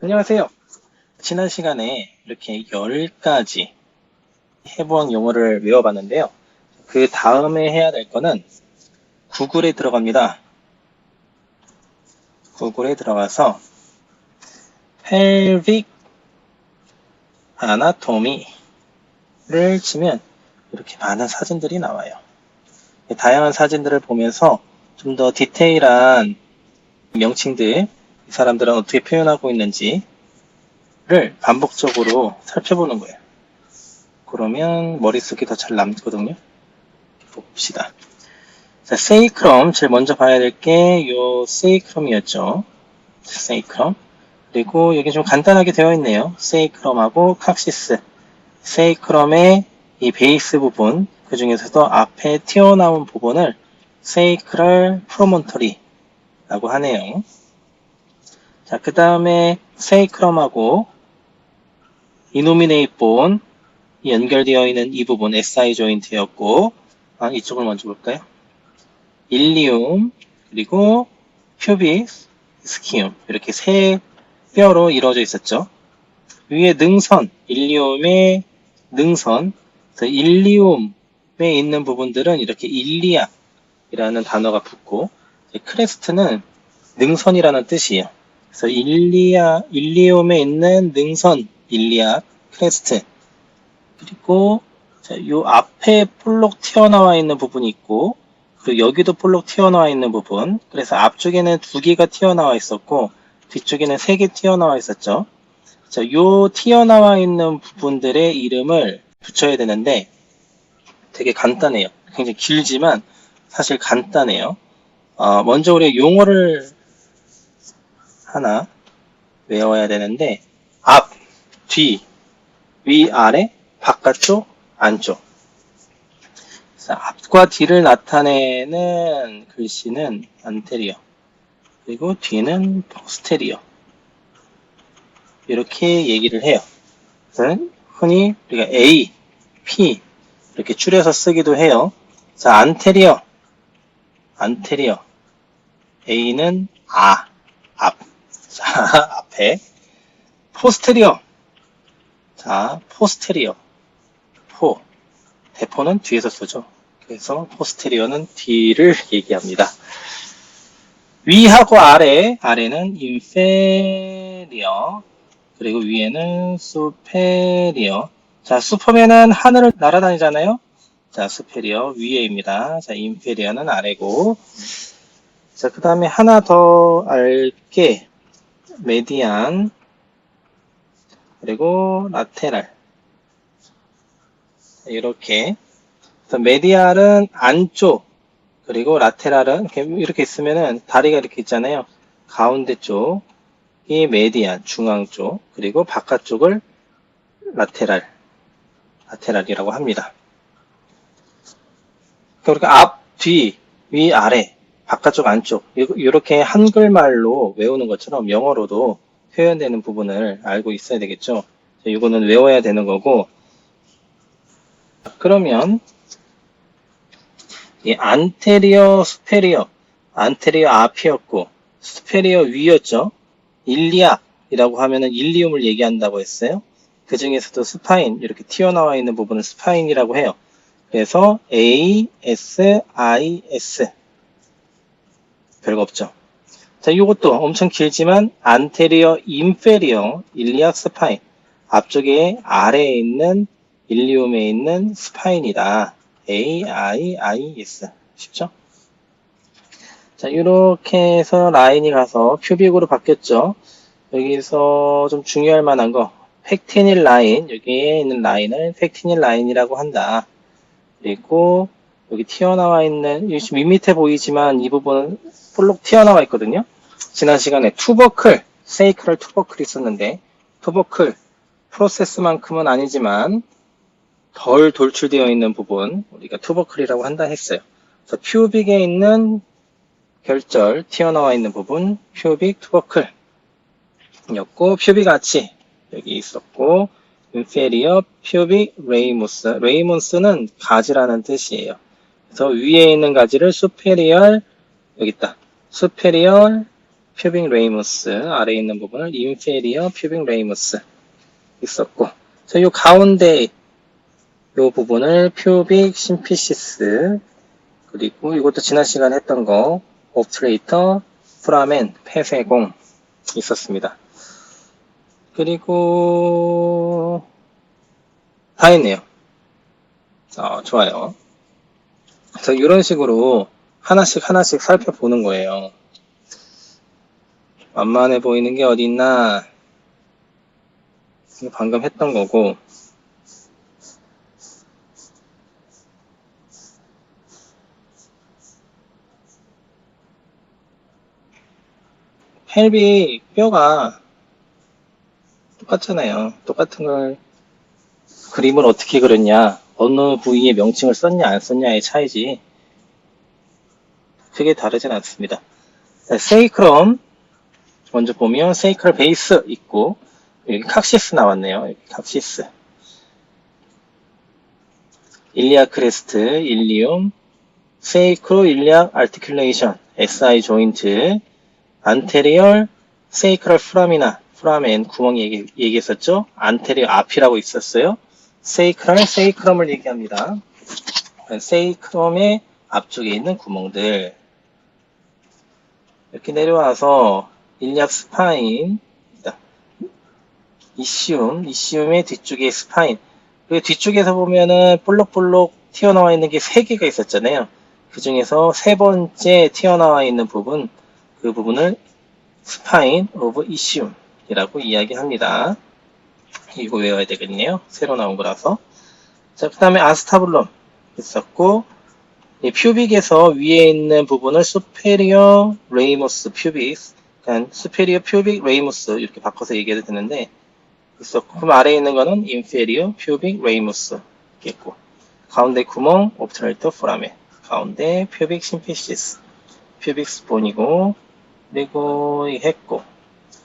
안녕하세요. 지난 시간에 이렇게 10가지 해부학 용어를 외워봤는데요. 그 다음에 해야 될 거는 구글에 들어갑니다. 구글에 들어가서 pelvic anatomy를 치면 이렇게 많은 사진들이 나와요. 다양한 사진들을 보면서 좀 더 디테일한 명칭들, 이 사람들은 어떻게 표현하고 있는지를 반복적으로 살펴보는 거예요. 그러면 머릿속에 더 잘 남거든요. 봅시다. 자, 세이크럼 제일 먼저 봐야 될 게 요 세이크럼이었죠. 세이크럼. 그리고 여기 좀 간단하게 되어 있네요. 세이크럼하고 칵시스. 세이크럼의 이 베이스 부분, 그 중에서도 앞에 튀어나온 부분을 세이크럴 프로몬터리라고 하네요. 자, 그 다음에 세이크럼하고 이노미네이트 본 연결되어 있는 이 부분 SI 조인트였고, 이쪽을 먼저 볼까요? 일리움, 그리고 퓨빅, 스키움, 이렇게 세 뼈로 이루어져 있었죠. 위에 능선, 일리움의 능선, 일리움에 있는 부분들은 이렇게 일리악이라는 단어가 붙고, 크레스트는 능선이라는 뜻이에요. 그래서 일리움에 있는 능선, 일리악, 크레스트. 그리고 요 앞에 볼록 튀어나와 있는 부분이 있고, 그리고 여기도 볼록 튀어나와 있는 부분. 그래서 앞쪽에는 2개가 튀어나와 있었고, 뒤쪽에는 3개 튀어나와 있었죠. 자, 요 튀어나와 있는 부분들의 이름을 붙여야 되는데, 되게 간단해요. 굉장히 길지만, 사실 간단해요. 먼저 우리 용어를 하나 외워야 되는데, 앞, 뒤, 위, 아래, 바깥쪽, 안쪽. 앞과 뒤를 나타내는 글씨는 안테리어, 그리고 뒤는 포스테리어. 이렇게 얘기를 해요. 흔히 우리가 A, P 이렇게 줄여서 쓰기도 해요. 자, 안테리어. A는 앞. 자, 앞에. 포스테리어. 자, 포스테리어. 대포는 뒤에서 쓰죠. 그래서 포스테리어는 뒤를 얘기합니다. 위하고 아래는 인페리어, 그리고 위에는 수페리어. 자, 슈퍼맨은 하늘을 날아다니잖아요. 자, 수페리어 위에입니다. 자, 인페리어는 아래고. 자, 그 다음에 하나 더 알게, 메디안, 그리고 라테랄. 이렇게. 메디알은 안쪽, 그리고 라테랄은 이렇게 있으면은 다리가 이렇게 있잖아요. 가운데 쪽이 메디안, 중앙 쪽, 그리고 바깥쪽을 라테랄이라고 합니다. 그러니까 앞, 뒤, 위, 아래, 바깥쪽, 안쪽 이렇게 한글말로 외우는 것처럼 영어로도 표현되는 부분을 알고 있어야 되겠죠. 이거는 외워야 되는 거고, 그러면 이 안테리어, 수페리어, 안테리어 앞이었고 수페리어 위였죠. 일리악이라고 하면은 일리움을 얘기한다고 했어요. 그 중에서도 스파인, 이렇게 튀어나와 있는 부분을 스파인이라고 해요. 그래서 A, S, I, S. 별거 없죠. 자, 이것도 엄청 길지만 안테리어, 인페리어, 일리악, 스파인. 앞쪽에 아래에 있는 일리움에 있는 스파인이다. A, I, I, S. 쉽죠? 자, 이렇게 해서 라인이 가서 큐빅으로 바뀌었죠. 여기서 좀 중요할 만한 거, 팩티닐 라인, 여기에 있는 라인을 팩티닐 라인이라고 한다. 그리고 여기 튀어나와 있는, 밋밋해 보이지만 이 부분은 볼록 튀어나와 있거든요. 지난 시간에 투버클, 세이크럴 투버클이 있었는데, 투버클, 프로세스만큼은 아니지만 덜 돌출되어 있는 부분, 우리가 투버클이라고 한다 했어요. 그래서 퓨빅에 있는 결절, 튀어나와 있는 부분, 퓨빅 투버클 였고, 퓨빅 아치 여기 있었고, 인페리어 퓨빅 레이무스, 레이무스는 가지라는 뜻이에요. 그래서 위에 있는 가지를 수페리얼, 여기 있다, 수페리얼 퓨빅 레이무스, 아래에 있는 부분을 인페리어 퓨빅 레이무스 있었고, 자, 요 가운데 요 부분을 퓨빅 심피시스, 그리고 이것도 지난 시간에 했던 거 옵트레이터 프라멘 폐쇄공 있었습니다. 그리고 다 했네요. 좋아요. 그래서 이런 식으로 하나씩 살펴보는 거예요. 만만해 보이는 게 어디 있나? 방금 했던 거고, 헬비 뼈가 똑같잖아요. 똑같은 걸 그림을 어떻게 그렸냐, 어느 부위에 명칭을 썼냐 안 썼냐의 차이지 크게 다르진 않습니다. 세이크럼 먼저 보면 세이크럴 베이스 있고, 여기 칵시스 나왔네요. 여기 칵시스, 일리아 크레스트, 일리움, 세이크로 일리아 아티큘레이션, SI 조인트, 안테리얼 세이크럴 프라미나, 프라멘 구멍 얘기했었죠. 안테리어 앞이라고 있었어요. 세이크럼을 얘기합니다. 세이크럼의 앞쪽에 있는 구멍들. 이렇게 내려와서 일리악 스파인, 이시움의 뒤쪽에 스파인. 그리고 뒤쪽에서 보면은 볼록볼록 튀어나와 있는 게 3개가 있었잖아요. 그 중에서 3번째 튀어나와 있는 부분, 그 부분을 스파인 오브 이시움이라고 이야기합니다. 이거 외워야 되겠네요. 새로 나온 거라서. 자, 그 다음에 아스타블럼 있었고, 퓨빅에서 위에 있는 부분을 superior ramus pubis, 그러니까 superior pubic ramus 이렇게 바꿔서 얘기해도 되는데 있었고, 그럼 아래에 있는 거는 inferior pubic ramus 있겠고, 가운데 구멍 obturator foramen, 가운데 pubic symphysis, pubic spone이고, 그리고 이 했고,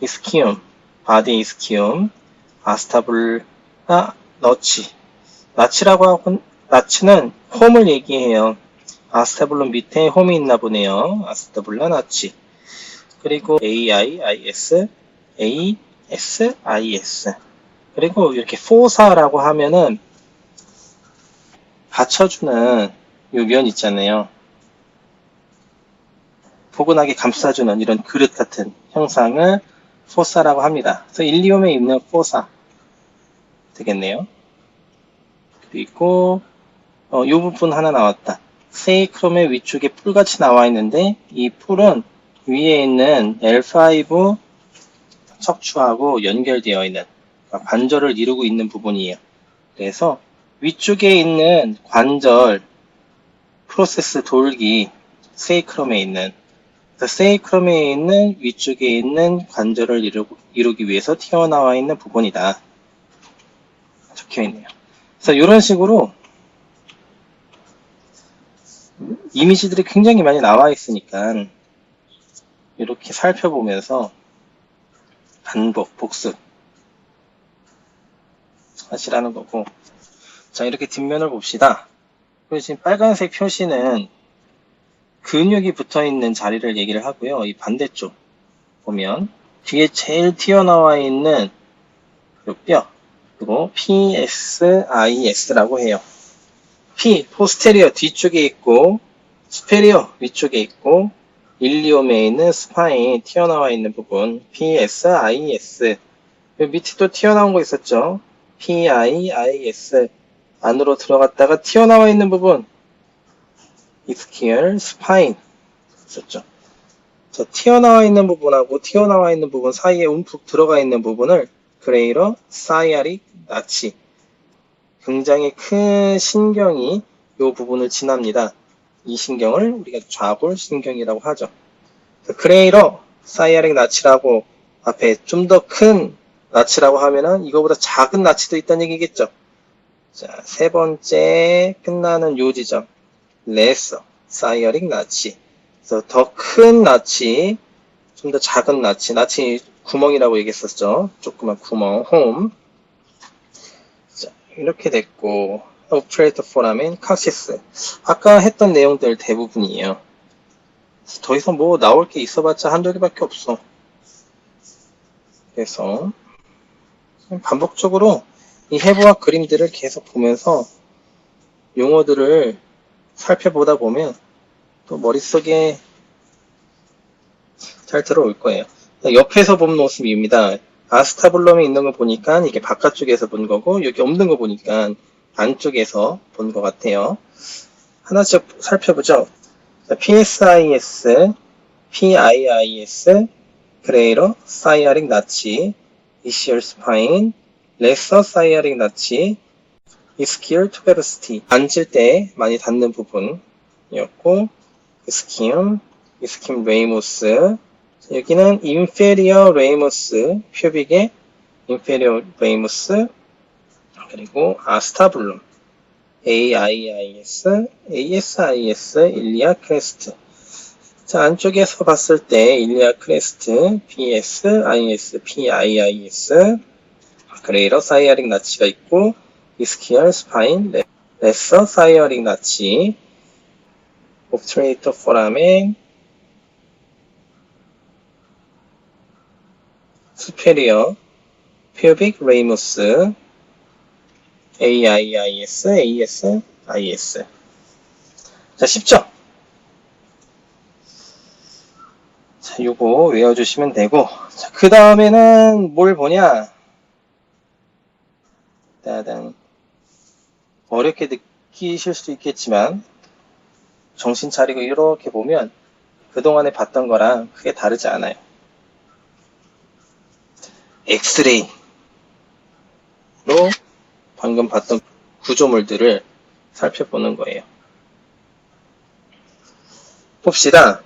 이스키움, 바디 이스키움, 아스타블라 너치, 나치라고 하고, 나치는 홈을 얘기해요. 아스타블론 밑에 홈이 있나 보네요. 아스타블라 나치. 그리고 AIIS, ASIS. 그리고 이렇게 포사라고 하면은 받쳐주는 요 면 있잖아요. 포근하게 감싸주는 이런 그릇 같은 형상을 포사라고 합니다. 그래서 일리움에 있는 포사 되겠네요. 그리고 요 부분 하나 나왔다. 세이크롬의 위쪽에 뿔같이 나와 있는데, 이 뿔은 위에 있는 L5 척추하고 연결되어 있는, 그러니까 관절을 이루고 있는 부분이에요. 그래서 위쪽에 있는 관절 프로세스 돌기, 세이크롬에 있는, 세이크롬에 있는 위쪽에 있는 관절을 이루기 위해서 튀어나와 있는 부분이다. 적혀 있네요. 그래서 이런 식으로 이미지들이 굉장히 많이 나와 있으니까 이렇게 살펴보면서 반복, 복습 하시라는 거고. 자, 이렇게 뒷면을 봅시다. 그리고 지금 빨간색 표시는 근육이 붙어있는 자리를 얘기를 하고요. 이 반대쪽 보면 뒤에 제일 튀어나와 있는 이 뼈, 그리고 PSIS라고 해요. P, 포스테리어 뒤쪽에 있고, 스페리어 위쪽에 있고, 일리움에 있는 스파인 튀어나와 있는 부분 PSIS. 밑에 또 튀어나온 거 있었죠. PIIS 안으로 들어갔다가 튀어나와 있는 부분 이스키얼 스파인 있었죠. 자, 튀어나와 있는 부분하고 튀어나와 있는 부분 사이에 움푹 들어가 있는 부분을 그레이러 사이아릭 나치, 굉장히 큰 신경이 이 부분을 지납니다. 이 신경을 우리가 좌골 신경이라고 하죠. 그레이러 사이아릭 나치라고 앞에 좀 더 큰 나치라고 하면은 이거보다 작은 나치도 있다는 얘기겠죠. 자, 세 번째 끝나는 요 지점 레서 사이아릭 나치. 그래서 더 큰 나치, 좀 더 작은 나치 구멍이라고 얘기했었죠. 조그만 구멍, 홈. 자, 이렇게 됐고, 옵트레이터 포라멘, 칵시스. 아까 했던 내용들 대부분이에요. 더 이상 뭐 나올 게 있어봤자 한두 개밖에 없어. 그래서 반복적으로 이 해부학 그림들을 계속 보면서 용어들을 살펴보다 보면 또 머릿속에 잘 들어올 거예요. 옆에서 본 모습입니다. 아스타블럼이 있는 거 보니까 이게 바깥쪽에서 본 거고, 여기 없는 거 보니까 안쪽에서 본 것 같아요. 하나씩 살펴보죠. PSIS, PIIS, 그레이러, 사이아릭 나치, 이시얼 스파인, 레서 사이아릭 나치, 이스키얼 투베로시티. 앉을 때 많이 닿는 부분이었고, 이스킴 레이모스. 여기는 인페리어 레이모스, 퓨빅의 인페리어 레이모스, 그리고 아스타블룸, AIIS, ASIS, 일리아 크레스트. 자, 안쪽에서 봤을 때 일리아 크레스트, BS, IS, PIIS, 그레이러 사이아릭 나치가 있고, 이스키얼 스파인, 레서 사이아릭 나치, 옵트레이터 포라멘, 수페리어, 퓨빅 레이모스, AIIS, AS, IS. 자, 쉽죠? 자, 요거 외워주시면 되고, 자, 그 다음에는 뭘 보냐? 따당. 어렵게 느끼실 수도 있겠지만, 정신 차리고 이렇게 보면, 그동안에 봤던 거랑 크게 다르지 않아요. 엑스레이로 방금 봤던 구조물들을 살펴보는 거예요. 봅시다.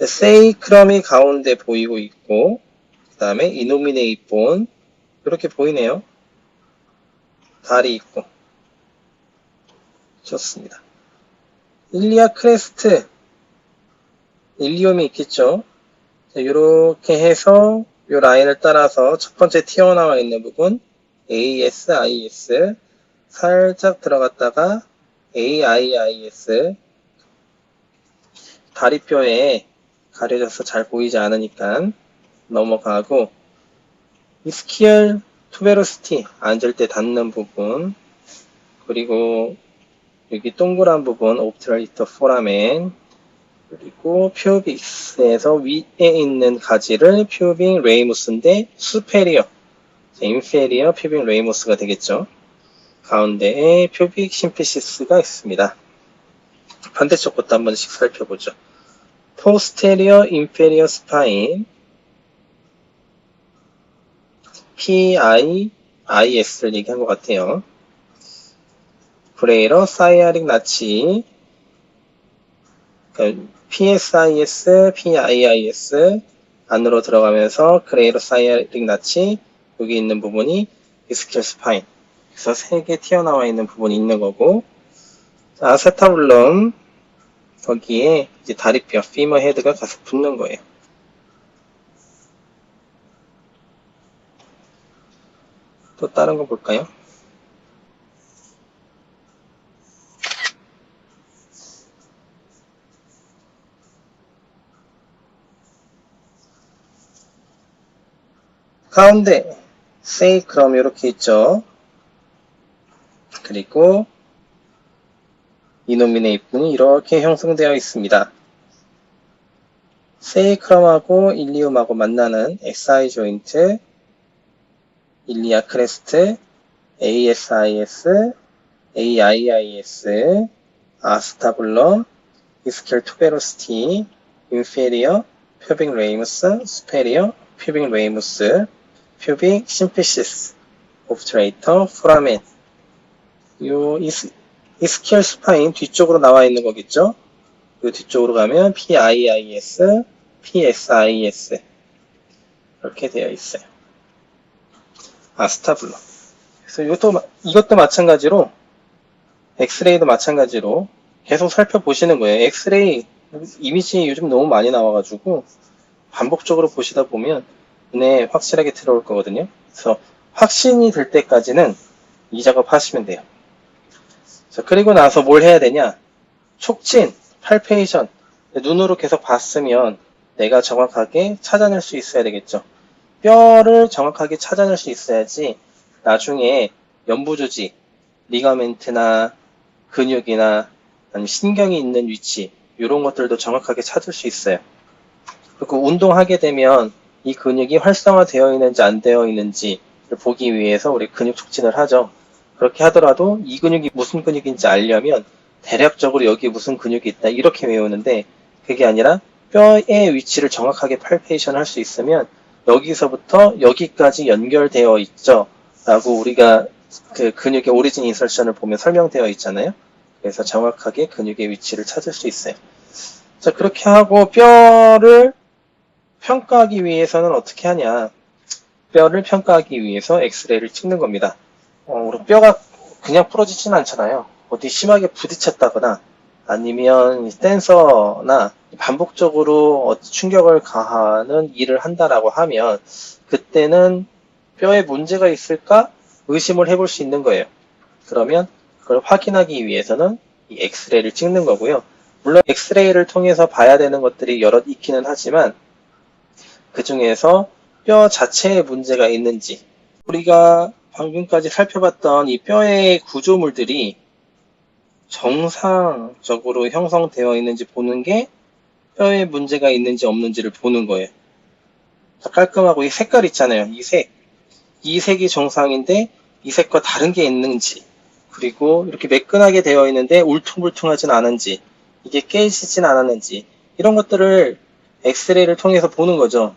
세이크럼이 가운데 보이고 있고, 그 다음에 이노미네이트 본, 이렇게 보이네요. 다리 있고. 좋습니다. 일리아 크레스트, 일리움이 있겠죠. 자, 이렇게 해서 이 라인을 따라서 첫 번째 튀어나와 있는 부분, AS, IS, 살짝 들어갔다가 AIIS, 다리뼈에 가려져서 잘 보이지 않으니까 넘어가고, 이스키얼 투베로시티, 앉을 때 닿는 부분, 그리고 여기 동그란 부분, 옵트레이터 포라멘, 그리고 퓨빅스에서 위에 있는 가지를 퓨빅 레이무스인데 수페리어, 인페리어 퓨빅 레이무스가 되겠죠. 가운데에 퓨빅 심피시스가 있습니다. 반대쪽 것도 한 번씩 살펴보죠. 포스테리어 인페리어 스파인, PIIS를 얘기한 것 같아요. 그레이러 사이아릭 나치, PSIS, PIIS 안으로 들어가면서 그레이러 사이아릭 나치, 여기 있는 부분이 이스키얼 스파인. 그래서 3개 튀어나와 있는 부분이 있는 거고, 아세타블럼, 거기에 이제 다리뼈, 피머 헤드가 가서 붙는 거예요. 또 다른 거 볼까요? 가운데 세이크럼 이렇게 있죠. 그리고 이노미네이트는 이렇게 형성되어 있습니다. 세이크럼하고 일리움하고 만나는 SI 조인트, 일리아 크레스트, ASIS, AIIS, 아스타블럼, 이스키얼 투베로시티, 인페리어, 퓨빅 레이무스, 수페리어, 퓨빅 레이무스, 퓨빅 심피시스, 옵트레이터, 포라멘. 요 이스키얼 스파인 뒤쪽으로 나와 있는 거겠죠? 그 뒤쪽으로 가면 PIIS, PSIS 이렇게 되어 있어요. 아스타블럼. 그래서 이것도 마찬가지로 엑스레이도 마찬가지로 계속 살펴보시는 거예요. 엑스레이 이미지 요즘 너무 많이 나와가지고 반복적으로 보시다 보면 눈에 확실하게 들어올 거거든요. 그래서 확신이 들 때까지는 이 작업 하시면 돼요. 자, 그리고 나서 뭘 해야 되냐? 촉진, 팔페이션. 눈으로 계속 봤으면 내가 정확하게 찾아낼 수 있어야 되겠죠. 뼈를 정확하게 찾아낼 수 있어야지 나중에 연부조직, 리가멘트나 근육이나 아니면 신경이 있는 위치 이런 것들도 정확하게 찾을 수 있어요. 그리고 운동하게 되면 이 근육이 활성화되어 있는지 안 되어 있는지를 보기 위해서 우리 근육 촉진을 하죠. 그렇게 하더라도 이 근육이 무슨 근육인지 알려면 대략적으로 여기 무슨 근육이 있다 이렇게 외우는데 그게 아니라 뼈의 위치를 정확하게 팔페이션 할 수 있으면 여기서부터 여기까지 연결되어 있죠 라고 우리가 그 근육의 오리진 인설션을 보면 설명되어 있잖아요. 그래서 정확하게 근육의 위치를 찾을 수 있어요. 자, 그렇게 하고 뼈를 평가하기 위해서는 어떻게 하냐. 뼈를 평가하기 위해서 엑스레이를 찍는 겁니다. 우리 뼈가 그냥 부러지진 않잖아요. 어디 심하게 부딪혔다거나 아니면 센서나 반복적으로 충격을 가하는 일을 한다라고 하면 그때는 뼈에 문제가 있을까 의심을 해볼 수 있는 거예요. 그러면 그걸 확인하기 위해서는 이 엑스레이를 찍는 거고요. 물론 엑스레이를 통해서 봐야 되는 것들이 여럿 있기는 하지만 그 중에서 뼈 자체에 문제가 있는지 우리가 방금까지 살펴봤던 이 뼈의 구조물들이 정상적으로 형성되어 있는지 보는 게 뼈에 문제가 있는지 없는지를 보는 거예요. 깔끔하고 이 색깔 있잖아요. 이 색이 정상인데 이 색과 다른 게 있는지 그리고 이렇게 매끈하게 되어 있는데 울퉁불퉁하진 않은지 이게 깨지진 않았는지 이런 것들을 엑스레이를 통해서 보는 거죠.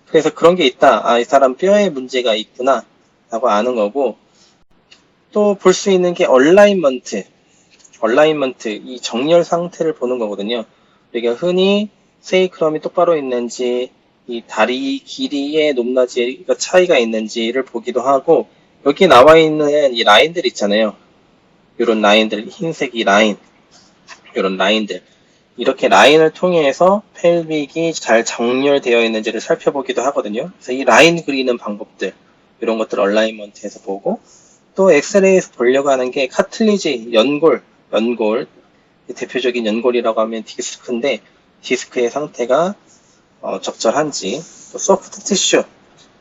그래서 그런 게 있다. 아, 이 사람 뼈에 문제가 있구나 라고 아는 거고 또 볼 수 있는 게 얼라인먼트, 이 정렬 상태를 보는 거거든요. 우리가 흔히 세이크럼이 똑바로 있는지 이 다리 길이의 높낮이가 차이가 있는지를 보기도 하고 여기 나와 있는 이 라인들 있잖아요. 이런 라인들, 흰색이 라인, 이런 라인들 이렇게 라인을 통해서 펠빅이 잘 정렬되어 있는지를 살펴보기도 하거든요. 그래서 이 라인 그리는 방법들 이런 것들 얼라인먼트에서 보고 또 엑스레이에서 보려고 하는 게 카틀리지, 연골 대표적인 연골이라고 하면 디스크인데 디스크의 상태가 적절한지 또 소프트 티슈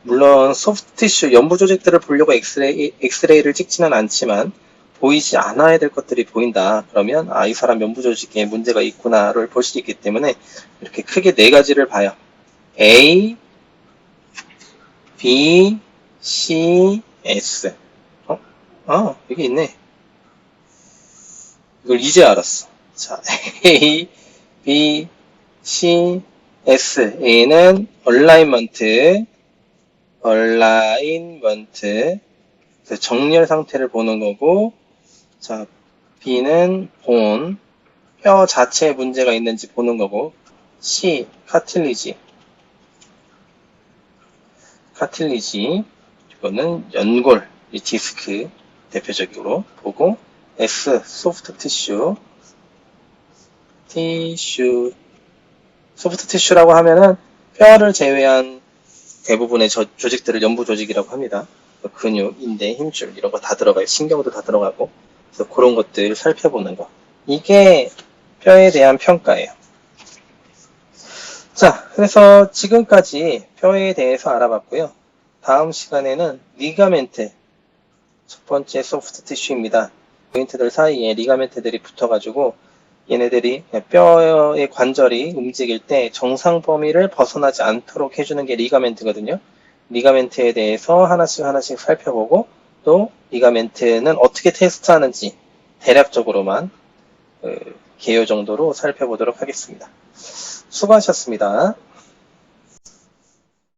물론 소프트 티슈 연부 조직들을 보려고 엑스레이를 찍지는 않지만 보이지 않아야 될 것들이 보인다. 그러면 이 사람 연부 조직에 문제가 있구나를 볼 수 있기 때문에 이렇게 크게 네 가지를 봐요. A, B, C, S. 여기 있네. 이걸 이제 알았어. 자, A, B, C, S. A는 얼라인먼트. 정렬 상태를 보는 거고, 자, B는 본, 뼈 자체에 문제가 있는지 보는 거고, C, 카틸리지, 이거는 연골, 이 디스크 대표적으로 보고, S, 소프트 티슈, 소프트 티슈라고 하면은 뼈를 제외한 대부분의 조직들을 연부 조직이라고 합니다. 근육, 인대, 힘줄 이런 거 다 들어가요. 신경도 다 들어가고 그래서 그런 것들 살펴보는 거. 이게 뼈에 대한 평가예요. 자, 그래서 지금까지 뼈에 대해서 알아봤고요. 다음 시간에는 리가멘트 첫 번째 소프트 티슈입니다. 조인트들 사이에 리가멘트들이 붙어가지고 얘네들이 뼈의 관절이 움직일 때 정상 범위를 벗어나지 않도록 해주는 게 리가멘트거든요. 리가멘트에 대해서 하나씩 살펴보고 또 리가멘트는 어떻게 테스트하는지 대략적으로만 개요 정도로 살펴보도록 하겠습니다. 수고하셨습니다.